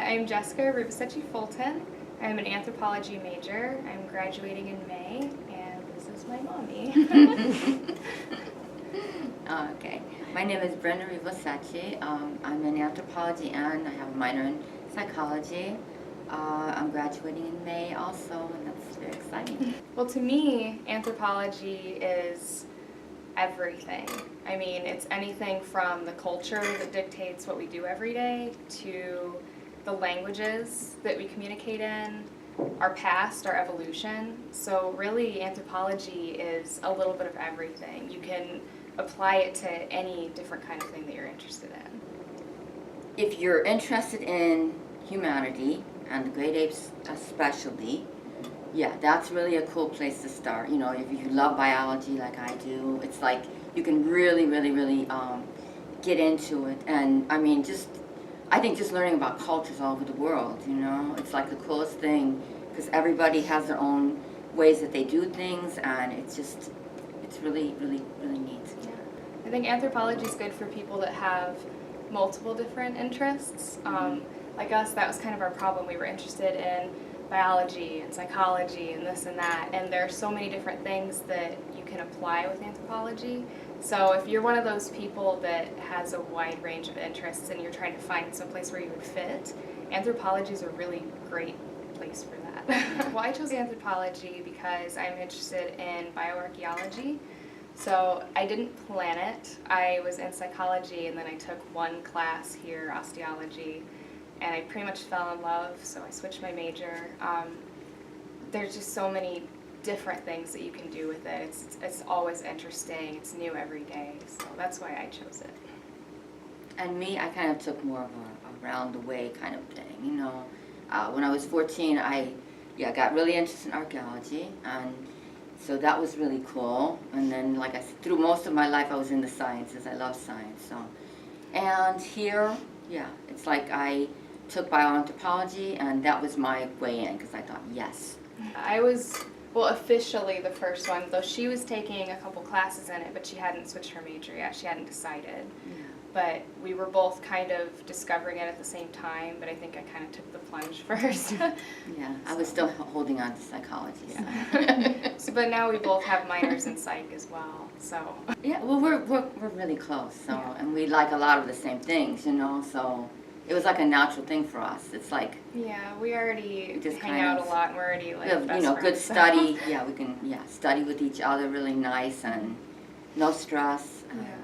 I'm Jessica Rivosecchi-Fulton. I'm an anthropology major. I'm graduating in May, and this is my mommy. Okay. My name is Brenda Rivosecchi. I'm in anthropology and I have a minor in psychology. I'm graduating in May also, and that's very exciting. Well, to me, anthropology is everything. I mean, it's anything from the culture that dictates what we do every day to the languages that we communicate in, our past, our evolution. So really, anthropology is a little bit of everything. You can apply it to any different kind of thing that you're interested in. If you're interested in humanity, and the great apes especially, yeah, that's really a cool place to start. You know, if you love biology like I do, it's like you can really get into it. And I mean, I think just learning about cultures all over the world, you know, it's like the coolest thing because everybody has their own ways that they do things, and it's really neat. Yeah. I think anthropology is good for people that have multiple different interests. Like us, that was kind of our problem. We were interested in biology and psychology and this and that, and there are so many different things that you can apply with anthropology. So if you're one of those people that has a wide range of interests and you're trying to find some place where you would fit, anthropology is a really great place for that. Well, I chose anthropology because I'm interested in bioarchaeology. So I didn't plan it. I was in psychology and then I took one class here, osteology, and I pretty much fell in love, so I switched my major. There's just so many different things that you can do with it. It's always interesting. It's new every day, so that's why I chose it. And me, I kind of took more of a around the way kind of thing, you know. When I was 14, I got really interested in archaeology, and so that was really cool. And then, like I said, through most of my life, I was in the sciences. I love science. So, and here, it's like I took bioanthropology, and that was my way in because I thought, yes. I was, well, officially the first one, though she was taking a couple classes in it, but she hadn't switched her major yet. She hadn't decided. Yeah. But we were both kind of discovering it at the same time, but I think I kind of took the plunge first. Yeah, I was still holding on to psychology. Yeah. But now we both have minors in psych as well, so. Yeah, well, we're really close, so, yeah. And we like a lot of the same things, you know, so it was like a natural thing for us. It's like, yeah, we already just hang out a lot, and we're already like we have, best you know, friends, good study. Yeah, we can study with each other really nice and no stress. Yeah.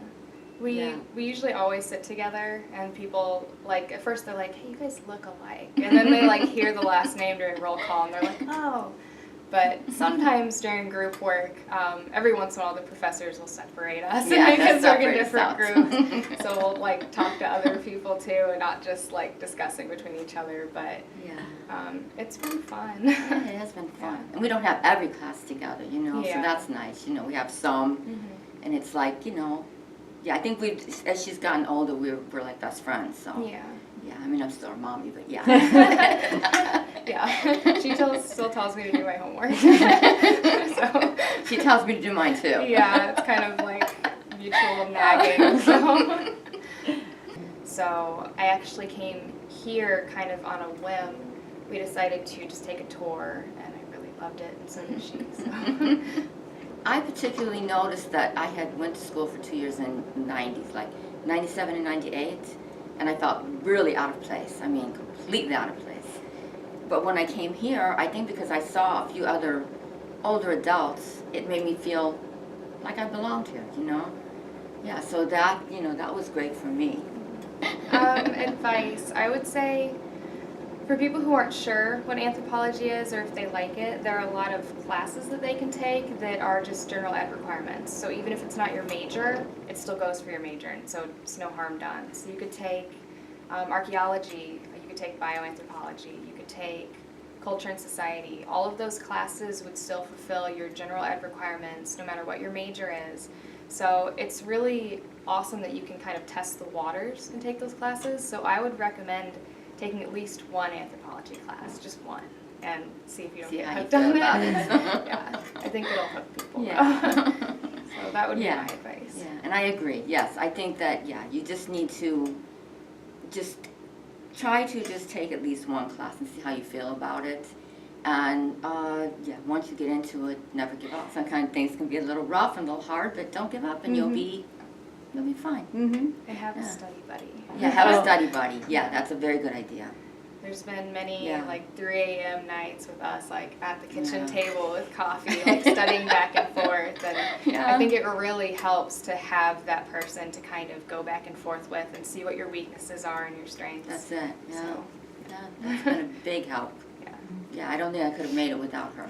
We usually always sit together, and people, like, at first they're like, hey, you guys look alike. And then they, like, hear the last name during roll call, and they're like, oh. But sometimes during group work, every once in a while the professors will separate us and make us work in different groups. So we'll, like, talk to other people, too, and not just, like, discussing between each other. But it's been fun. Yeah, it has been fun. Yeah. And we don't have every class together, you know, so that's nice. You know, we have some, and it's like, you know, I think as she's gotten older, we're like best friends, so. Yeah, I mean, I'm still her mommy, but yeah. Yeah, she still tells me to do my homework. So. She tells me to do mine, too. Yeah, it's kind of like mutual nagging, so. So I actually came here kind of on a whim. We decided to just take a tour, and I really loved it, and so did she, so. I particularly noticed that I had went to school for 2 years in the 90s, like 97 and 98, and I felt really out of place. I mean, completely out of place. But when I came here, I think because I saw a few other older adults, it made me feel like I belonged here, you know? Yeah, so that, you know, that was great for me. Advice, I would say, for people who aren't sure what anthropology is or if they like it, there are a lot of classes that they can take that are just general ed requirements. So even if it's not your major, it still goes for your major, and so it's no harm done. So you could take archaeology, you could take bioanthropology, you could take culture and society. All of those classes would still fulfill your general ed requirements no matter what your major is. So it's really awesome that you can kind of test the waters and take those classes. So I would recommend taking at least one anthropology class, just one, and see if you don't get hooked on it. Yeah, I think it'll hook people. Yeah. So that would be my advice. Yeah, and I agree. Yes, I think that you just need to just try to just take at least one class and see how you feel about it. And yeah, once you get into it, never give up. Sometimes things can be a little rough and a little hard, but don't give up and you'll be fine. And have a study buddy. Yeah, have a study buddy. Yeah, that's a very good idea. There's been many Yeah. like 3 a.m. nights with us, like at the kitchen Yeah. table with coffee, like studying back and forth. And Yeah. I think it really helps to have that person to kind of go back and forth with and see what your weaknesses are and your strengths. That's it. Yeah. So. Yeah, that's been a big help. Yeah. Yeah, I don't think I could have made it without her.